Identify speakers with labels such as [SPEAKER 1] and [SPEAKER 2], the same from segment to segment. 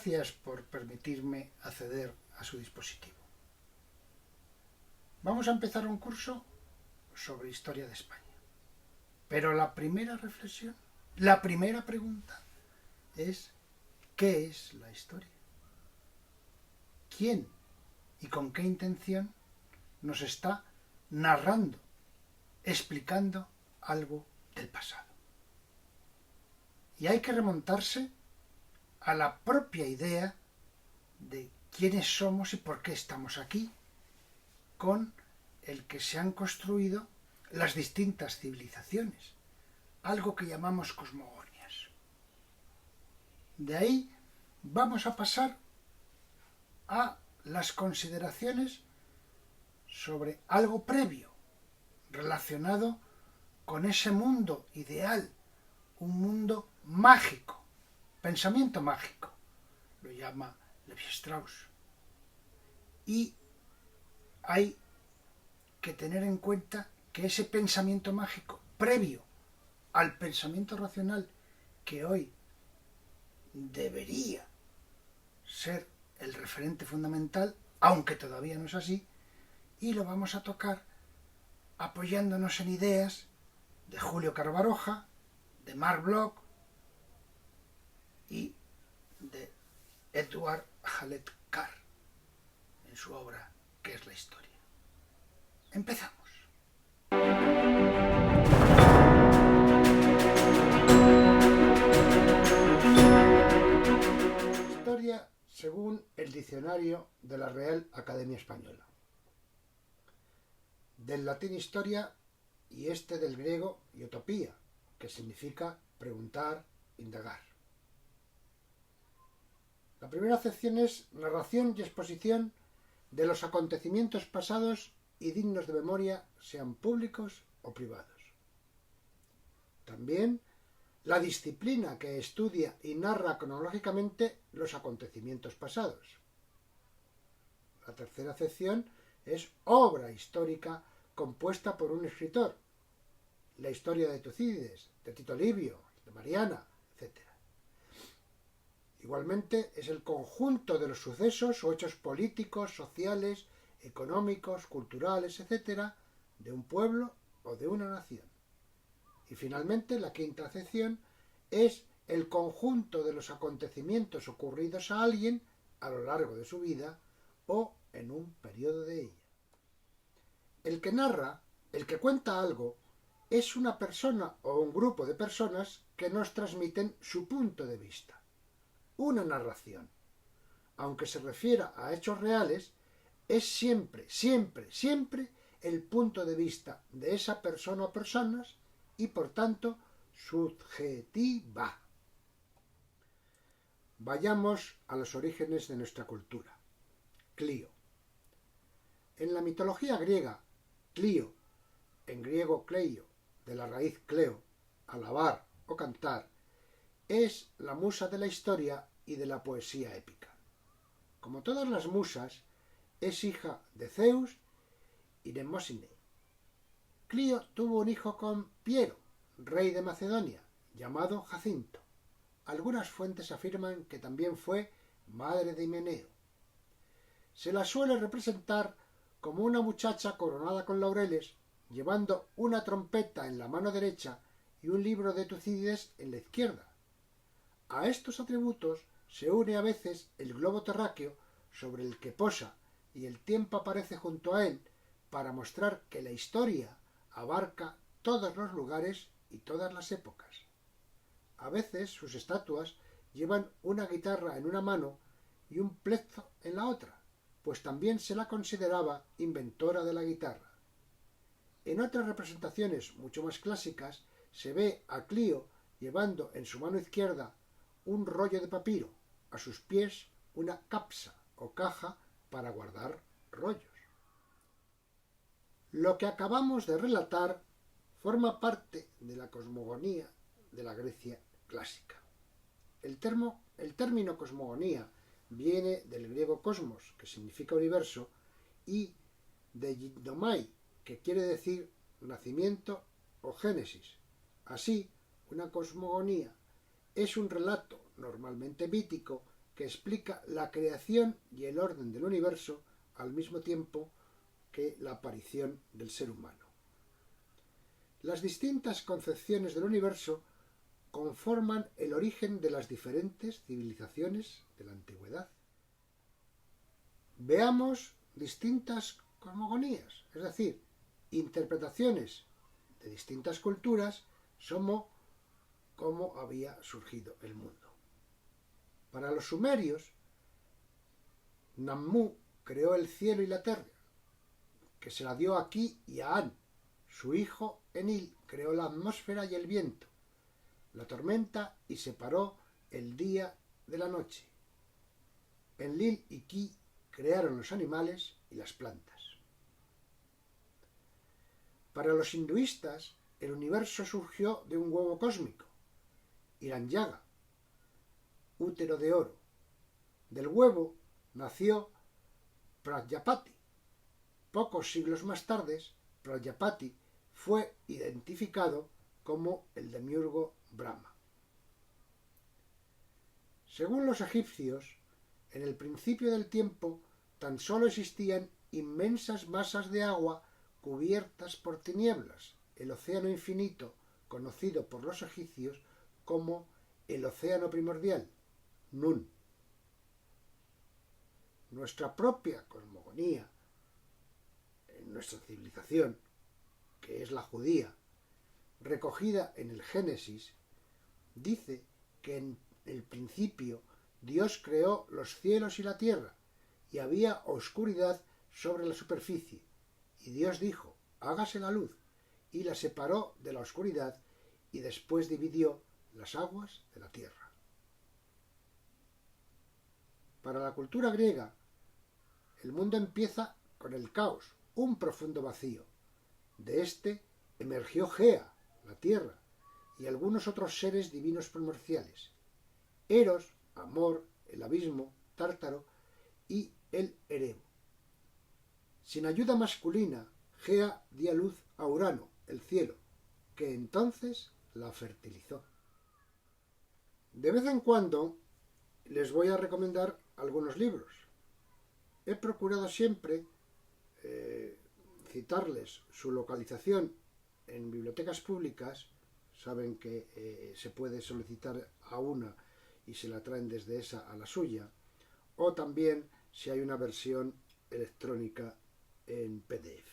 [SPEAKER 1] Gracias por permitirme acceder a su dispositivo. Vamos a empezar un curso sobre historia de España. Pero la primera reflexión, la primera pregunta es: ¿qué es la historia? ¿Quién y con qué intención nos está narrando, explicando algo del pasado? Y hay que remontarse a la propia idea de quiénes somos y por qué estamos aquí, con el que se han construido las distintas civilizaciones, algo que llamamos cosmogonias. De ahí vamos a pasar a las consideraciones sobre algo previo, relacionado con ese mundo ideal, un mundo mágico, pensamiento mágico, lo llama Levi-Strauss. Y hay que tener en cuenta que ese pensamiento mágico, previo al pensamiento racional, que hoy debería ser el referente fundamental, aunque todavía no es así, y lo vamos a tocar apoyándonos en ideas de Julio Caro Baroja, de Marc Bloch y de Edward Hallett Carr en su obra ¿Qué es la historia? Empezamos. Historia según el diccionario de la Real Academia Española. Del latín historia y del griego iotopía, que significa preguntar, indagar. La primera acepción es narración y exposición de los acontecimientos pasados y dignos de memoria, sean públicos o privados. También la disciplina que estudia y narra cronológicamente los acontecimientos pasados. La tercera acepción es obra histórica compuesta por un escritor. La historia de Tucídides, de Tito Livio, de Mariana, etc. Igualmente es el conjunto de los sucesos o hechos políticos, sociales, económicos, culturales, etc., de un pueblo o de una nación. Y finalmente la quinta acepción es el conjunto de los acontecimientos ocurridos a alguien a lo largo de su vida o en un periodo de ella. El que narra, el que cuenta algo, es una persona o un grupo de personas que nos transmiten su punto de vista. Una narración, aunque se refiera a hechos reales, es siempre, siempre, siempre el punto de vista de esa persona o personas y, por tanto, subjetiva. Vayamos a los orígenes de nuestra cultura. Clío. En la mitología griega, Clío, en griego kleio, de la raíz cleo, alabar o cantar, es la musa de la historia y de la poesía épica. Como todas las musas, es hija de Zeus y de Mnemósine. Clío tuvo un hijo con Piero, rey de Macedonia, llamado Jacinto. Algunas fuentes afirman que también fue madre de Himeneo. Se la suele representar como una muchacha coronada con laureles, llevando una trompeta en la mano derecha y un libro de Tucídides en la izquierda. A estos atributos se une a veces el globo terráqueo sobre el que posa y el tiempo aparece junto a él para mostrar que la historia abarca todos los lugares y todas las épocas. A veces sus estatuas llevan una guitarra en una mano y un plectro en la otra, pues también se la consideraba inventora de la guitarra. En otras representaciones mucho más clásicas se ve a Clío llevando en su mano izquierda un rollo de papiro, a sus pies una capsa o caja para guardar rollos. Lo que acabamos de relatar forma parte de la cosmogonía de la Grecia clásica. El término cosmogonía viene del griego cosmos, que significa universo, y de gignomai, que quiere decir nacimiento o génesis. Así, una cosmogonía es un relato normalmente mítico que explica la creación y el orden del universo al mismo tiempo que la aparición del ser humano. Las distintas concepciones del universo conforman el origen de las diferentes civilizaciones de la antigüedad. Veamos distintas cosmogonías, es decir, interpretaciones de distintas culturas sobre cómo había surgido el mundo. Para los sumerios, Nammu creó el cielo y la tierra, que se la dio a Ki y a An. Su hijo Enlil creó la atmósfera y el viento, la tormenta y separó el día de la noche. Enlil y Ki crearon los animales y las plantas. Para los hinduistas, el universo surgió de un huevo cósmico, Hiranyaga, útero de oro. Del huevo nació Prajapati. Pocos siglos más tarde, Prajapati fue identificado como el demiurgo Brahma. Según los egipcios, en el principio del tiempo tan solo existían inmensas masas de agua cubiertas por tinieblas, el océano infinito, conocido por los egipcios como el océano primordial, Nun. Nuestra propia cosmogonía, en nuestra civilización, que es la judía, recogida en el Génesis, dice que en el principio Dios creó los cielos y la tierra, y había oscuridad sobre la superficie. Y Dios dijo, hágase la luz, y la separó de la oscuridad, y después dividió las aguas de la tierra. Para la cultura griega, el mundo empieza con el caos, un profundo vacío. De este emergió Gea, la tierra, y algunos otros seres divinos primordiales. Eros, Amor, el abismo, Tártaro y el Erebo. Sin ayuda masculina, Gea dio a luz a Urano, el cielo, que entonces la fertilizó. De vez en cuando les voy a recomendar algunos libros. He procurado siempre citarles su localización en bibliotecas públicas. Saben que se puede solicitar a una y se la traen desde esa a la suya, o también si hay una versión electrónica en PDF.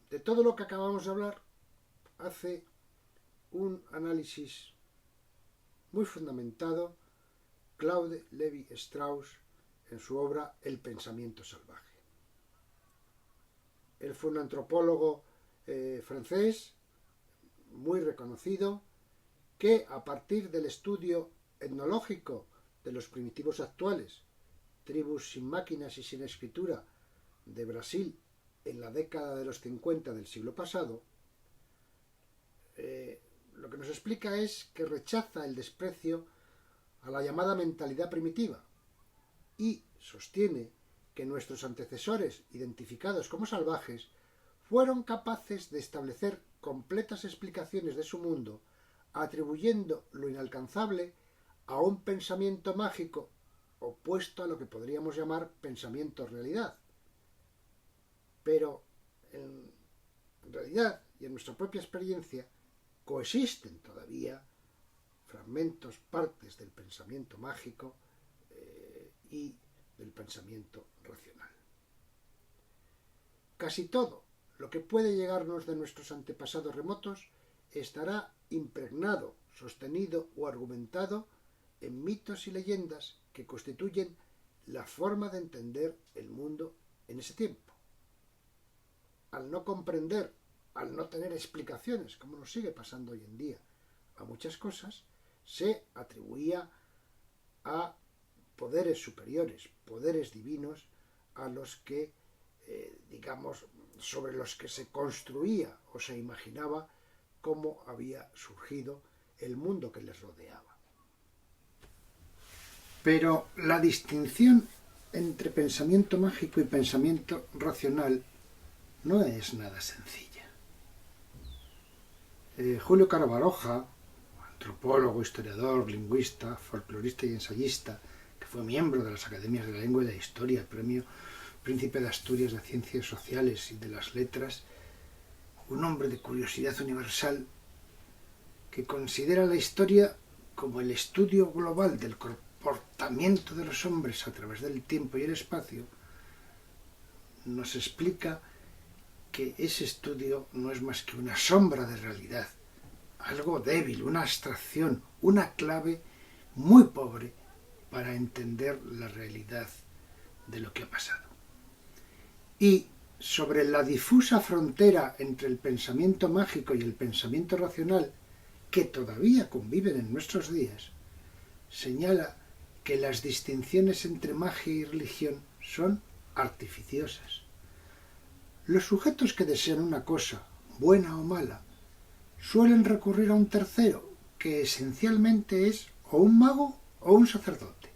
[SPEAKER 1] De todo lo que acabamos de hablar, hace un análisis muy fundamentado Claude Lévi-Strauss en su obra El pensamiento salvaje. Él fue un antropólogo francés muy reconocido que, a partir del estudio etnológico de los primitivos actuales, tribus sin máquinas y sin escritura de Brasil en la década de los 50 del siglo pasado, lo que nos explica es que rechaza el desprecio a la llamada mentalidad primitiva y sostiene que nuestros antecesores, identificados como salvajes, fueron capaces de establecer completas explicaciones de su mundo, atribuyendo lo inalcanzable a un pensamiento mágico opuesto a lo que podríamos llamar pensamiento realidad. Pero en realidad y en nuestra propia experiencia coexisten todavía fragmentos, partes del pensamiento mágico y del pensamiento racional. Casi todo lo que puede llegarnos de nuestros antepasados remotos estará impregnado, sostenido o argumentado en mitos y leyendas que constituyen la forma de entender el mundo en ese tiempo. Al no comprender, al no tener explicaciones, como nos sigue pasando hoy en día a muchas cosas, se atribuía a poderes superiores, poderes divinos, a los que, sobre los que se construía o se imaginaba cómo había surgido el mundo que les rodeaba. Pero la distinción entre pensamiento mágico y pensamiento racional no es nada sencilla. Julio Caro Baroja, antropólogo, historiador, lingüista, folclorista y ensayista, que fue miembro de las Academias de la Lengua y de la Historia, Premio Príncipe de Asturias de Ciencias Sociales y de las Letras, un hombre de curiosidad universal que considera la historia como el estudio global del comportamiento de los hombres a través del tiempo y el espacio, nos explica que ese estudio no es más que una sombra de realidad, algo débil, una abstracción, una clave muy pobre para entender la realidad de lo que ha pasado. Y sobre la difusa frontera entre el pensamiento mágico y el pensamiento racional, que todavía conviven en nuestros días, señala que las distinciones entre magia y religión son artificiosas. Los sujetos que desean una cosa, buena o mala, suelen recurrir a un tercero, que esencialmente es o un mago o un sacerdote.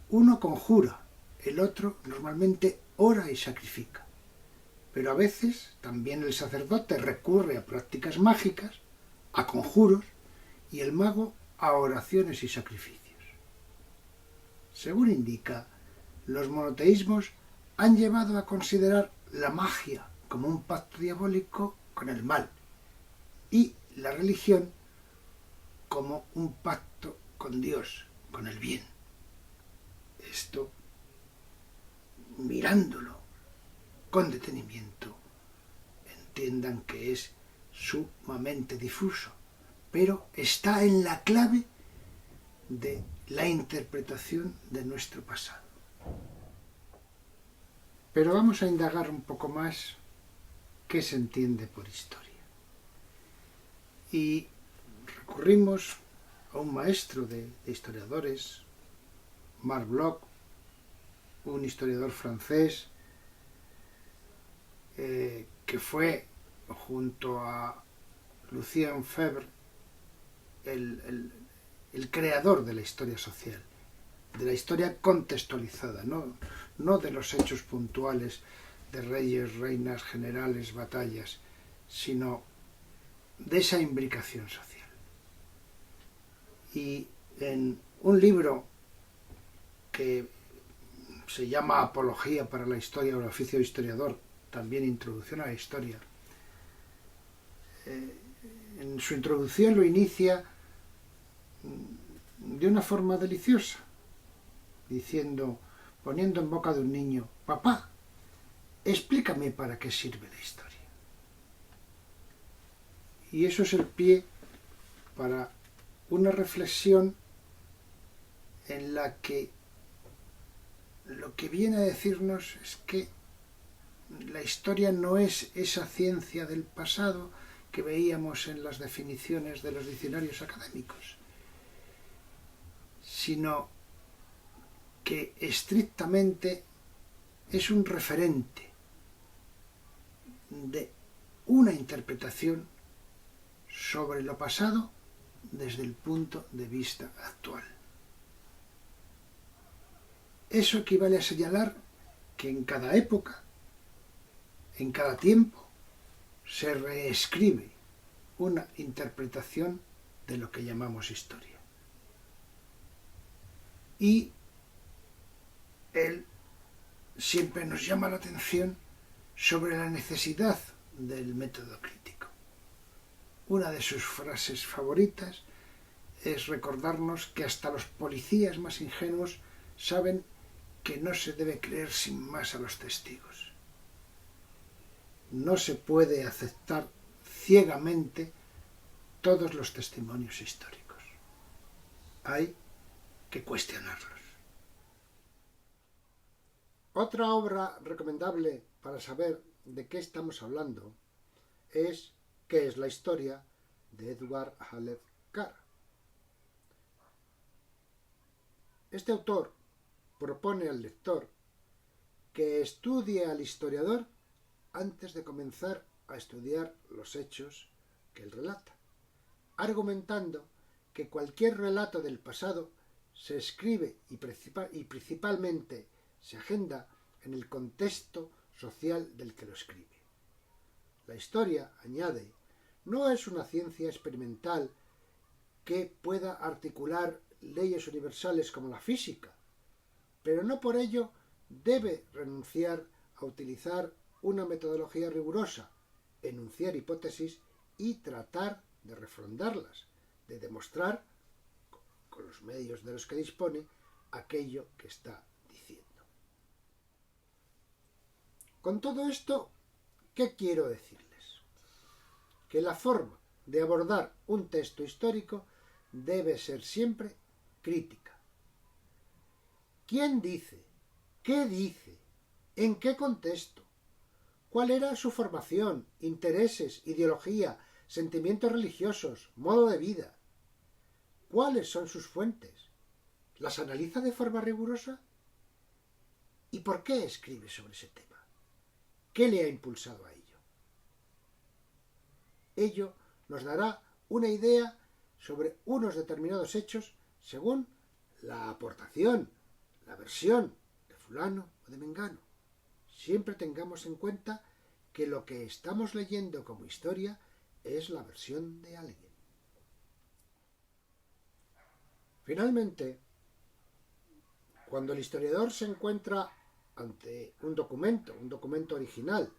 [SPEAKER 1] Uno conjura, el otro normalmente ora y sacrifica. Pero a veces también el sacerdote recurre a prácticas mágicas, a conjuros, y el mago a oraciones y sacrificios. Según indica, los monoteísmos han llevado a considerar la magia como un pacto diabólico con el mal y la religión como un pacto con Dios, con el bien. Esto, mirándolo con detenimiento, entiendan que es sumamente difuso, pero está en la clave de la interpretación de nuestro pasado. Pero vamos a indagar un poco más qué se entiende por historia. Y recurrimos a un maestro de historiadores, Marc Bloch, un historiador francés que fue, junto a Lucien Febvre, el creador de la historia social, de la historia contextualizada, no de los hechos puntuales de reyes, reinas, generales, batallas, sino de esa imbricación social. Y en un libro que se llama Apología para la Historia o el oficio de historiador, también Introducción a la Historia, en su introducción lo inicia de una forma deliciosa, diciendo, poniendo en boca de un niño: papá, explícame para qué sirve la historia. Y eso es el pie para una reflexión en la que lo que viene a decirnos es que la historia no es esa ciencia del pasado que veíamos en las definiciones de los diccionarios académicos, sino que estrictamente es un referente de una interpretación sobre lo pasado desde el punto de vista actual. Eso equivale a señalar que en cada época, en cada tiempo, se reescribe una interpretación de lo que llamamos historia. Y él siempre nos llama la atención sobre la necesidad del método crítico. Una de sus frases favoritas es recordarnos que hasta los policías más ingenuos saben que no se debe creer sin más a los testigos. No se puede aceptar ciegamente todos los testimonios históricos. Hay que cuestionarlos. Otra obra recomendable para saber de qué estamos hablando es ¿Qué es la historia?, de Edward Hallett Carr. Este autor propone al lector que estudie al historiador antes de comenzar a estudiar los hechos que él relata, argumentando que cualquier relato del pasado se escribe y principalmente se agenda en el contexto social del que lo escribe. La historia, añade, no es una ciencia experimental que pueda articular leyes universales como la física, pero no por ello debe renunciar a utilizar una metodología rigurosa, enunciar hipótesis y tratar de refrendarlas, de demostrar, con los medios de los que dispone, aquello que está diciendo. Con todo esto, ¿qué quiero decirles? Que la forma de abordar un texto histórico debe ser siempre crítica. ¿Quién dice? ¿Qué dice? ¿En qué contexto? ¿Cuál era su formación, intereses, ideología, sentimientos religiosos, modo de vida? ¿Cuáles son sus fuentes? ¿Las analiza de forma rigurosa? ¿Y por qué escribe sobre ese tema? ¿Qué le ha impulsado a ello? Ello nos dará una idea sobre unos determinados hechos según la aportación, la versión de fulano o de mengano. Siempre tengamos en cuenta que lo que estamos leyendo como historia es la versión de alguien. Finalmente, cuando el historiador se encuentra ante un documento original,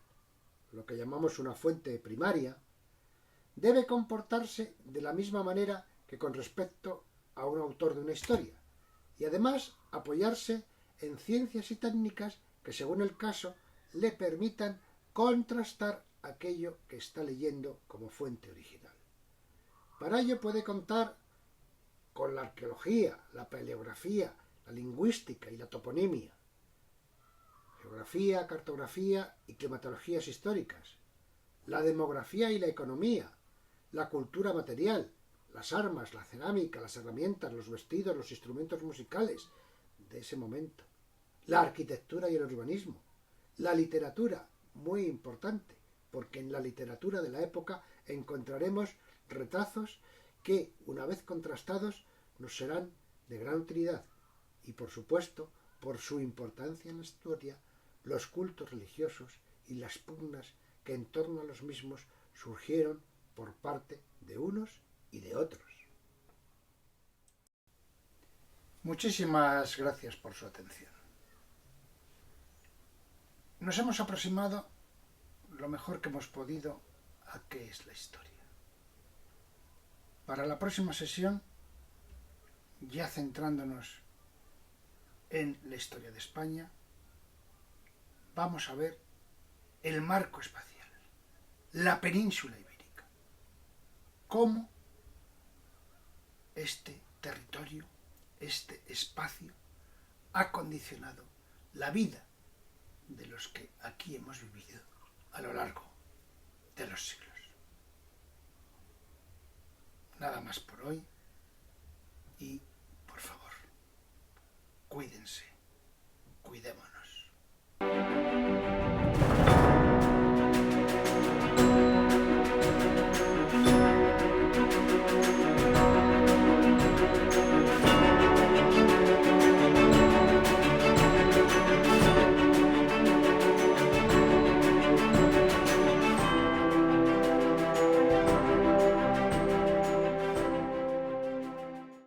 [SPEAKER 1] lo que llamamos una fuente primaria, debe comportarse de la misma manera que con respecto a un autor de una historia, y además apoyarse en ciencias y técnicas que, según el caso, le permitan contrastar aquello que está leyendo como fuente original. Para ello puede contar con la arqueología, la paleografía, la lingüística y la toponimia, geografía, cartografía y climatologías históricas, la demografía y la economía, la cultura material, las armas, la cerámica, las herramientas, los vestidos, los instrumentos musicales de ese momento, la arquitectura y el urbanismo, la literatura, muy importante, porque en la literatura de la época encontraremos retazos que, una vez contrastados, nos serán de gran utilidad y, por supuesto, por su importancia en la historia, los cultos religiosos y las pugnas que en torno a los mismos surgieron por parte de unos y de otros. Muchísimas gracias por su atención. Nos hemos aproximado lo mejor que hemos podido a qué es la historia. Para la próxima sesión, ya centrándonos en la historia de España, vamos a ver el marco espacial, la península ibérica, cómo este territorio, este espacio, ha condicionado la vida de los que aquí hemos vivido a lo largo de los siglos. Nada más por hoy y, por favor, cuídense.